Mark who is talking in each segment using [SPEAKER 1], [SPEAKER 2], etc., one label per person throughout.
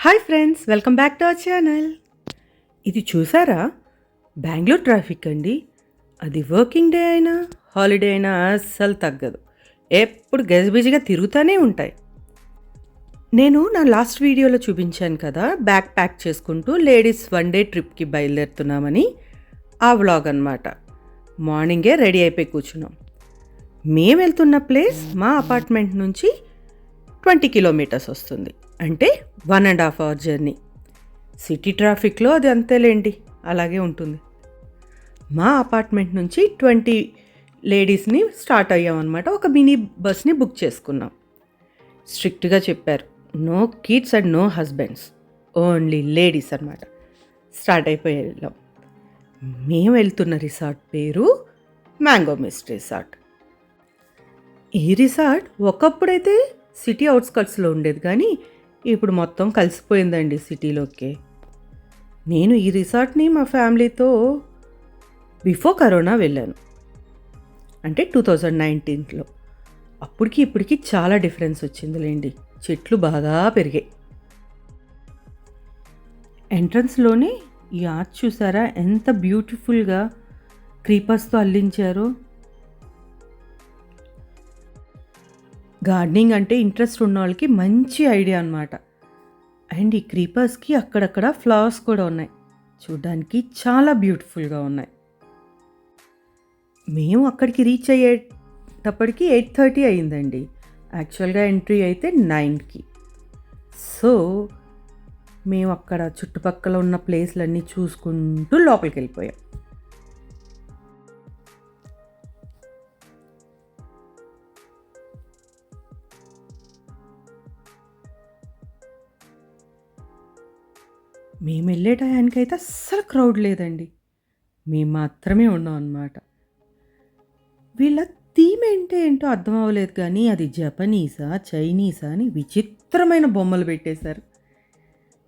[SPEAKER 1] Hi friends, welcome back to our channel. ఇది చూసారా? Bengaluru traffic అండి. అది వర్కింగ్ డే అయినా హాలిడే అయినా అస్సలు తగ్గదు. ఎప్పుడు గజిబిజిగా తిరుగుతూనే ఉంటాయి. నేను నా లాస్ట్ వీడియోలో చూపించాను కదా, బ్యాగ్ ప్యాక్ చేసుకుంటూ లేడీస్ వన్ డే ట్రిప్కి బయలుదేరుతున్నామని. ఆ వ్లాగ్ అనమాట. మార్నింగే రెడీ అయిపోయి కూర్చున్నాం. మేము వెళ్తున్న ప్లేస్ మా అపార్ట్మెంట్ నుంచి 20 కిలోమీటర్స్ వస్తుంది. అంటే 1.5 అవర్ జర్నీ. సిటీ ట్రాఫిక్లో అది అంతేలేండి, అలాగే ఉంటుంది. మా అపార్ట్మెంట్ నుంచి 20 లేడీస్ని స్టార్ట్ అయ్యామన్నమాట. ఒక మినీ బస్ని బుక్ చేసుకున్నాం. స్ట్రిక్ట్గా చెప్పారు, no kids and no husbands, only ladies అనమాట. స్టార్ట్ అయిపోయి వెళ్ళాం. మేము వెళ్తున్న రిసార్ట్ పేరు మ్యాంగో మిస్ట్ రిసార్ట్. ఈ రిసార్ట్ ఒకప్పుడైతే సిటీ అవుట్స్కట్స్లో ఉండేది, కానీ ఇప్పుడు మొత్తం కలిసిపోయిందండి సిటీలోకి. నేను ఈ రిసార్ట్ని మా ఫ్యామిలీతో బిఫోర్ కరోనా వెళ్ళాను, అంటే 2019లో. అప్పటికి ఇప్పటికి చాలా డిఫరెన్స్ వచ్చిందిలేండి. చెట్లు బాగా పెరిగాయి. ఎంట్రన్స్లోనే ఈ ఆర్చ్ చూసారా, ఎంత బ్యూటిఫుల్గా క్రీపర్స్తో అల్లించారో. గార్డెనింగ్ అంటే ఇంట్రెస్ట్ ఉన్న వాళ్ళకి మంచి ఐడియా అనమాట. అండ్ ఈ క్రీపర్స్కి అక్కడక్కడ ఫ్లవర్స్ కూడా ఉన్నాయి. చూడ్డానికి చాలా బ్యూటిఫుల్గా ఉన్నాయి. మేము అక్కడికి రీచ్ అయ్యేటప్పటికి 8:30 అయిందండి. యాక్చువల్గా ఎంట్రీ అయితే 9కి. సో మేము అక్కడ చుట్టుపక్కల ఉన్న ప్లేస్లన్నీ చూసుకుంటూ లోపలికి వెళ్ళిపోయాం. మేము వెళ్ళే టయానికైతే అస్సలు క్రౌడ్ లేదండి. మేము మాత్రమే ఉన్నాం అన్నమాట. వీళ్ళ థీమ్ ఏంటో అర్థం అవ్వలేదు, కానీ అది జపనీసా చైనీసా అని విచిత్రమైన బొమ్మలు పెట్టేశారు.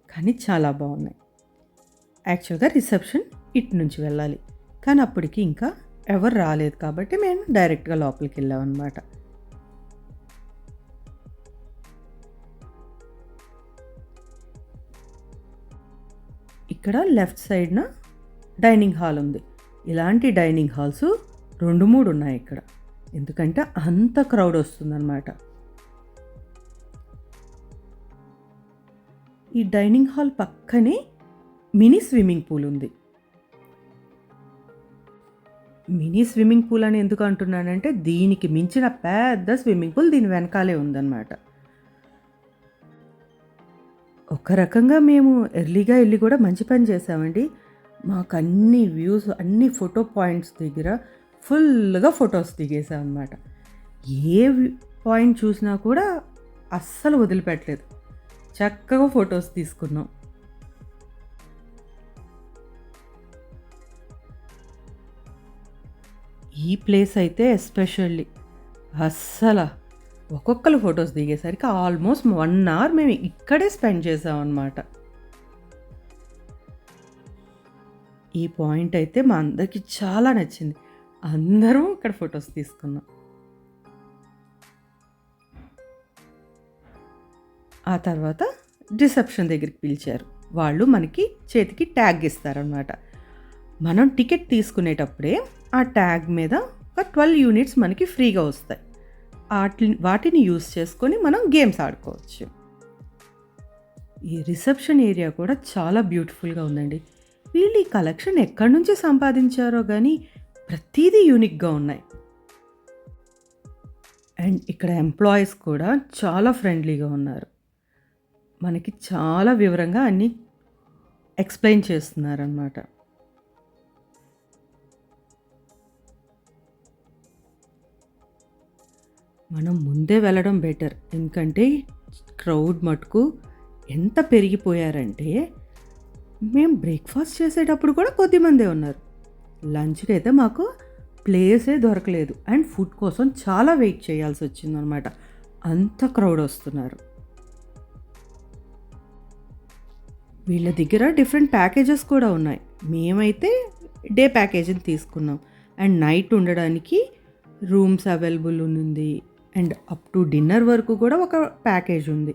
[SPEAKER 1] కానీ చాలా బాగున్నాయి. యాక్చువల్గా రిసెప్షన్ ఇటు నుంచి వెళ్ళాలి, కానీ అప్పటికి ఇంకా ఎవరు రాలేదు కాబట్టి మేము డైరెక్ట్గా లోపలికి వెళ్ళాం అన్నమాట. ఇక్కడ లెఫ్ట్ సైడ్న డైనింగ్ హాల్ ఉంది. ఇలాంటి డైనింగ్ హాల్స్ 2-3 ఉన్నాయి ఇక్కడ, ఎందుకంటే అంత క్రౌడ్ వస్తుందన్నమాట. ఈ డైనింగ్ హాల్ పక్కనే మినీ స్విమ్మింగ్ పూల్ ఉంది. మినీ స్విమ్మింగ్ పూల్ అని ఎందుకు అంటున్నానంటే, దీనికి మించిన పెద్ద స్విమ్మింగ్ పూల్ దీని వెనకాలే ఉందన్నమాట. ఒక రకంగా మేము ఎర్లీగా వెళ్ళి కూడా మంచి పని చేసామండి. మాకు అన్ని వ్యూస్, అన్ని ఫోటో పాయింట్స్ దగ్గర ఫుల్గా ఫొటోస్ దిగేసాం అన్నమాట. ఏ పాయింట్ చూసినా కూడా అస్సలు వదిలిపెట్టలేదు. చక్కగా ఫొటోస్ తీసుకున్నాం. ఈ ప్లేస్ అయితే ఎస్పెషల్లీ అస్సలు ఒక్కొక్కరు ఫొటోస్ దిగేసరికి ఆల్మోస్ట్ 1 అవర్ మేము ఇక్కడే స్పెండ్ చేసామన్నమాట. ఈ పాయింట్ అయితే మా అందరికీ చాలా నచ్చింది. అందరం ఇక్కడ ఫొటోస్ తీసుకున్నాం. ఆ తర్వాత రిసెప్షన్ దగ్గరికి పిలిచారు. వాళ్ళు మనకి చేతికి ట్యాగ్ ఇస్తారనమాట. మనం టికెట్ తీసుకునేటప్పుడే ఆ ట్యాగ్ మీద ఒక 12 యూనిట్స్ మనకి ఫ్రీగా వస్తాయి. వాటిని యూస్ చేసుకొని మనం గేమ్స్ ఆడుకోవచ్చు. ఈ రిసెప్షన్ ఏరియా కూడా చాలా బ్యూటిఫుల్గా ఉందండి. వీళ్ళు ఈ కలెక్షన్ ఎక్కడి నుంచి సంపాదించారో కానీ ప్రతిదీ యూనిక్గా ఉన్నాయి. అండ్ ఇక్కడ ఎంప్లాయీస్ కూడా చాలా ఫ్రెండ్లీగా ఉన్నారు. మనకి చాలా వివరంగా అన్నీ ఎక్స్ప్లెయిన్ చేస్తున్నారన్నమాట. మనం ముందే వెళ్ళడం బెటర్, ఎందుకంటే క్రౌడ్ మటుకు ఎంత పెరిగిపోయారంటే, మేము బ్రేక్ఫాస్ట్ చేసేటప్పుడు కూడా కొద్దిమందే ఉన్నారు. లంచ్కి అయితే మాకు ప్లేసే దొరకలేదు. అండ్ ఫుడ్ కోసం చాలా వెయిట్ చేయాల్సి వచ్చిందనమాట. అంత క్రౌడ్ వస్తున్నారు. వీళ్ళ దగ్గర డిఫరెంట్ ప్యాకేజెస్ కూడా ఉన్నాయి. మేమైతే డే ప్యాకేజీని తీసుకున్నాం. అండ్ నైట్ ఉండడానికి రూమ్స్ అవైలబుల్ ఉంది. అండ్ అప్ టు డిన్నర్ వరకు కూడా ఒక ప్యాకేజ్ ఉంది.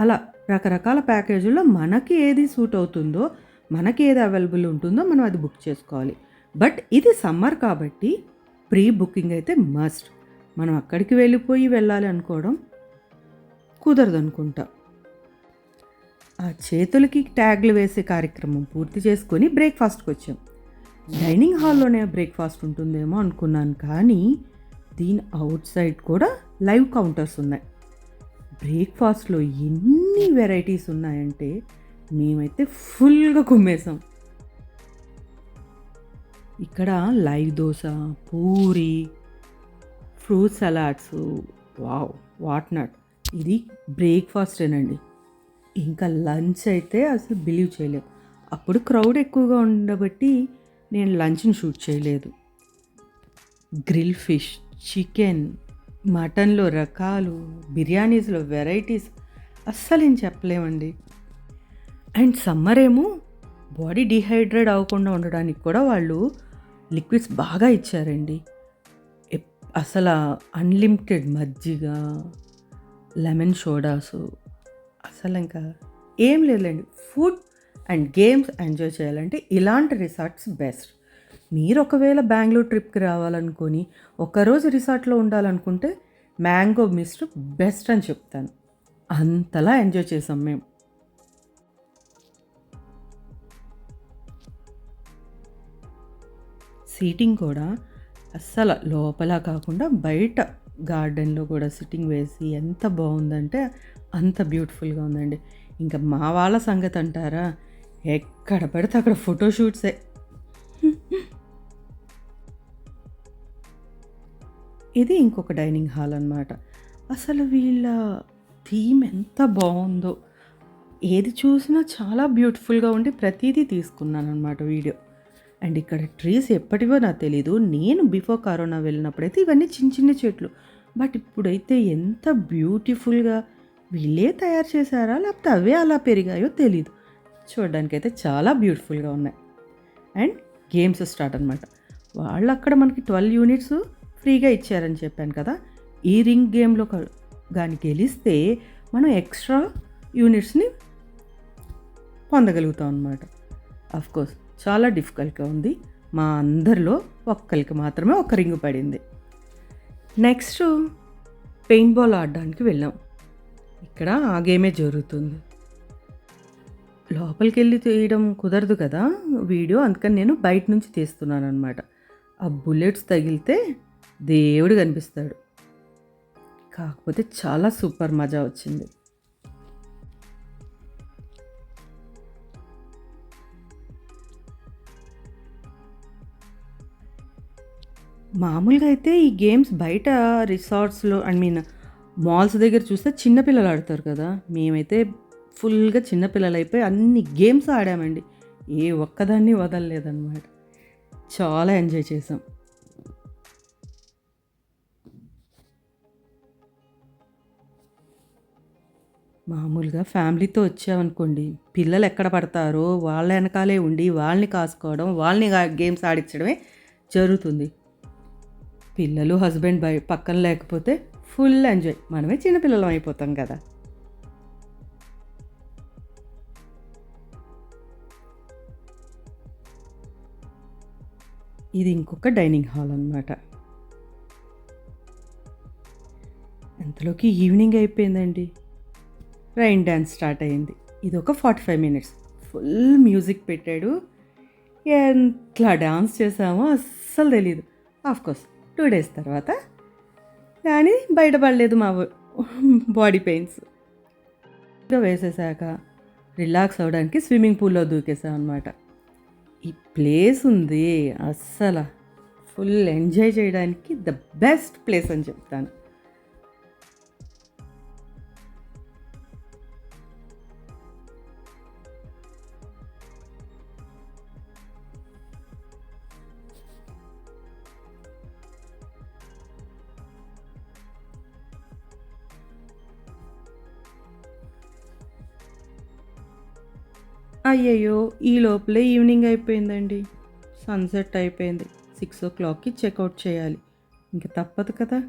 [SPEAKER 1] అలా రకరకాల ప్యాకేజీల్లో మనకి ఏది సూట్ అవుతుందో, మనకి ఏది అవైలబుల్ ఉంటుందో మనం అది బుక్ చేసుకోవాలి. బట్ ఇది సమ్మర్ కాబట్టి ప్రీ బుకింగ్ అయితే మస్ట్. మనం అక్కడికి వెళ్ళాలి అనుకోవడం కుదరదనుకుంటా. ఆ చేతులకి ట్యాగ్లు వేసే కార్యక్రమం పూర్తి చేసుకొని బ్రేక్ఫాస్ట్కి వచ్చాం. డైనింగ్ హాల్లోనే బ్రేక్ఫాస్ట్ ఉంటుందేమో అనుకున్నాను, కానీ దీని అవుట్ సైడ్ కూడా లైవ్ కౌంటర్స్ ఉన్నాయి. బ్రేక్ఫాస్ట్లో ఎన్ని వెరైటీస్ ఉన్నాయంటే మేమైతే ఫుల్గా కుమ్మేసాం. ఇక్కడ live dosa, puri, fruit salads, wow what not. ఇది బ్రేక్ఫాస్టేనండి. ఇంకా లంచ్ అయితే అసలు బిలీవ్ చేయలేము. అప్పుడు క్రౌడ్ ఎక్కువగా ఉండబట్టి నేను లంచ్ని షూట్ చేయలేదు. గ్రిల్ ఫిష్, చికెన్, మటన్లో రకాలు, బిర్యానీస్లో వెరైటీస్ అస్సలు ఏం చెప్పలేమండి. అండ్ సమ్మర్ ఏమో బాడీ డీహైడ్రేట్ అవ్వకుండా ఉండడానికి కూడా వాళ్ళు లిక్విడ్స్ బాగా ఇచ్చారండి. అసలు అన్లిమిటెడ్ మజ్జిగ, లెమన్ సోడాసు, అసలు ఇంకా ఏం లేదండి. ఫుడ్ అండ్ గేమ్స్ ఎంజాయ్ చేయాలంటే ఇలాంటి రిసార్ట్స్ బెస్ట్. మీరు ఒకవేళ బెంగళూరు ట్రిప్కి రావాలనుకొని ఒకరోజు రిసార్ట్లో ఉండాలనుకుంటే మ్యాంగో మిస్ట్ బెస్ట్ అని చెప్తాను. అంతలా ఎంజాయ్ చేసాం మేము. సీటింగ్ కూడా అస్సలు లోపల కాకుండా బయట గార్డెన్లో కూడా సిట్టింగ్ వేసి ఎంత బాగుందంటే అంత బ్యూటిఫుల్గా ఉందండి. ఇంకా మా వాళ్ళ సంగతి అంటారా, ఎక్కడ పడితే అక్కడ ఫోటోషూట్సే. ఇది ఇంకొక డైనింగ్ హాల్ అన్నమాట. అసలు వీళ్ళ థీమ్ ఎంత బాగుందో, ఏది చూసినా చాలా బ్యూటిఫుల్గా ఉండి ప్రతిదీ తీసుకున్నాను అనమాట వీడియో. అండ్ ఇక్కడ ట్రీస్ ఎప్పటివో నాకు తెలీదు. నేను బిఫోర్ కరోనా వెళ్ళినప్పుడైతే ఇవన్నీ చిన్న చిన్న చెట్లు, బట్ ఇప్పుడైతే ఎంత బ్యూటిఫుల్గా వీళ్ళే తయారు చేశారా లేకపోతే అవే అలా పెరిగాయో తెలీదు. చూడడానికైతే చాలా బ్యూటిఫుల్గా ఉన్నాయి. అండ్ గేమ్స్ స్టార్ట్ అనమాట. వాళ్ళు అక్కడ మనకి 12 యూనిట్స్ ఫ్రీగా ఇచ్చారని చెప్పాను కదా. ఈ రింగ్ గేమ్లో కానీ గెలిస్తే మనం ఎక్స్ట్రా యూనిట్స్ని పొందగలుగుతాం అనమాట. అఫ్కోర్స్ చాలా డిఫికల్ట్గా ఉంది. మా అందరిలో ఒక్కరికి మాత్రమే ఒక రింగ్ పడింది. నెక్స్ట్ పెయింట్ బాల్ ఆడడానికి వెళ్ళాం. ఇక్కడ ఆ గేమే జరుగుతుంది. లోపలికి వెళ్ళి తీయడం కుదరదు కదా వీడియో, అందుకని నేను బయట నుంచి తీస్తున్నాను అనమాట. ఆ బుల్లెట్స్ తగిలితే దేవుడు కనిపిస్తాడు. కాకపోతే చాలా సూపర్ మజా వచ్చింది. మామూలుగా అయితే ఈ గేమ్స్ బయట రిసార్ట్స్లో మాల్స్ దగ్గర చూస్తే చిన్నపిల్లలు ఆడతారు కదా. మేమైతే ఫుల్గా చిన్నపిల్లలు అయిపోయి అన్ని గేమ్స్ ఆడామండి. ఏ ఒక్కదాన్ని వదలలేదన్నమాట. చాలా ఎంజాయ్ చేసాం. మామూలుగా ఫ్యామిలీతో వచ్చామనుకోండి, పిల్లలు ఎక్కడ పడతారో వాళ్ళ వెనకాలే ఉండి వాళ్ళని కాసుకోవడం, వాళ్ళని గేమ్స్ ఆడించడమే జరుగుతుంది. పిల్లలు హస్బెండ్ పక్కన లేకపోతే ఫుల్ ఎంజాయ్. మనమే చిన్నపిల్లలం అయిపోతాం కదా. ఇది ఇంకొక డైనింగ్ హాల్ అన్నమాట. అంతలోకి ఈవినింగ్ అయిపోయిందండి. రైన్ డ్యాన్స్ స్టార్ట్ అయ్యింది. ఇది ఒక 45 మినిట్స్ ఫుల్ మ్యూజిక్ పెట్టాడు. ఎట్లా డాన్స్ చేసామో అస్సలు తెలీదు. ఆఫ్కోర్స్ 2 డేస్ తర్వాత కానీ బయటపడలేదు మా బాడీ పెయిన్స్. ఇంకా వేసేసాక రిలాక్స్ అవ్వడానికి స్విమ్మింగ్ పూల్లో దూకేసాం అనమాట. ఈ ప్లేస్ ఉంది అస్సలు ఫుల్ ఎంజాయ్ చేయడానికి ద బెస్ట్ ప్లేస్ అని చెప్తాను. అయ్యయ్యో, ఈ లోపలే ఈవినింగ్ అయిపోయిందండి. సన్సెట్ అయిపోయింది. 6 o'clockకి చెక్అవుట్ చేయాలి. ఇంక తప్పదు కదా.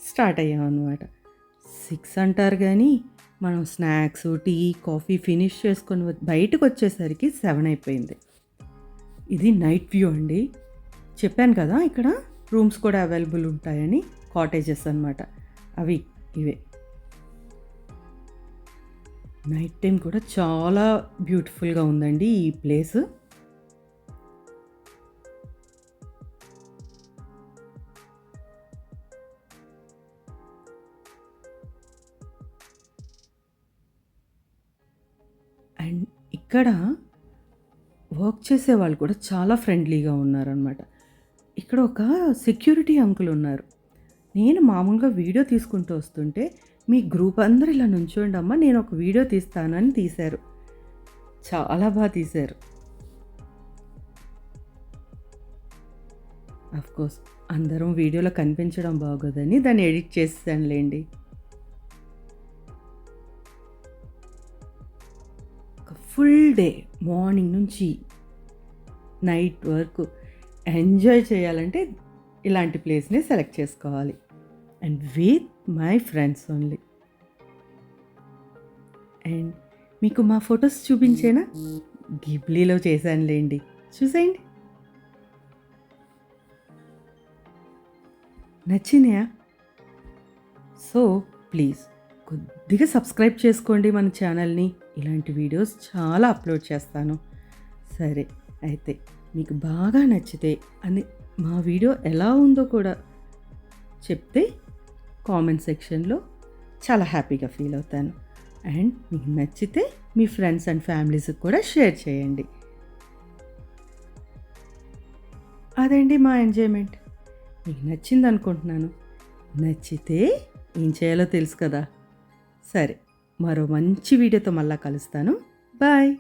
[SPEAKER 1] స్టార్ట్ అయ్యాం అన్నమాట. 6 అంటారు కానీ మనం స్నాక్స్, టీ, కాఫీ ఫినిష్ చేసుకొని బయటకు వచ్చేసరికి 7 అయిపోయింది. ఇది నైట్ వ్యూ అండి. చెప్పాను కదా ఇక్కడ రూమ్స్ కూడా అవైలబుల్ ఉంటాయని. కాటేజెస్ అన్నమాట అవి ఇవే. నైట్ టైం కూడా చాలా బ్యూటిఫుల్గా ఉందండి ఈ ప్లేస్. అండ్ ఇక్కడ వర్క్ చేసే వాళ్ళు కూడా చాలా ఫ్రెండ్లీగా ఉన్నారనమాట. ఇక్కడ ఒక సెక్యూరిటీ అంకుల్ ఉన్నారు. నేను మామూలుగా వీడియో తీసుకుంటూ వస్తుంటే, మీ గ్రూప్ అందరూ ఇలా నుంచోండి అమ్మ, నేను ఒక వీడియో తీస్తానని తీశారు. చాలా బాగా తీశారు. కోర్స్ అందరం వీడియోలో కనిపించడం బాగోదని దాన్ని ఎడిట్ చేసేసానులేండి. ఒక ఫుల్ డే మార్నింగ్ నుంచి నైట్ వరకు ఎంజాయ్ చేయాలంటే ఇలాంటి ప్లేస్ని సెలెక్ట్ చేసుకోవాలి. And with my friends only. And మీకు మా ఫొటోస్ చూపించేనా? గిబ్లీలో చేశానులేండి, చూసేయండి. నచ్చినాయా? సో ప్లీజ్ కొద్దిగా సబ్స్క్రైబ్ చేసుకోండి మన ఛానల్ని. ఇలాంటి వీడియోస్ చాలా అప్లోడ్ చేస్తాను. సరే అయితే మీకు బాగా నచ్చితే అని మా వీడియో ఎలా ఉందో కూడా చెప్తే కామెంట్ సెక్షన్లో చాలా హ్యాపీగా ఫీల్ అవుతాను. అండ్ మీకు నచ్చితే మీ ఫ్రెండ్స్ అండ్ ఫ్యామిలీస్కి కూడా షేర్ చేయండి. అదండి మా ఎంజాయ్మెంట్. మీకు నచ్చింది అనుకుంటున్నాను. నచ్చితే ఏం చేయాలో తెలుసు కదా. సరే, మరో మంచి వీడియోతో మళ్ళా కలుస్తాను. బాయ్.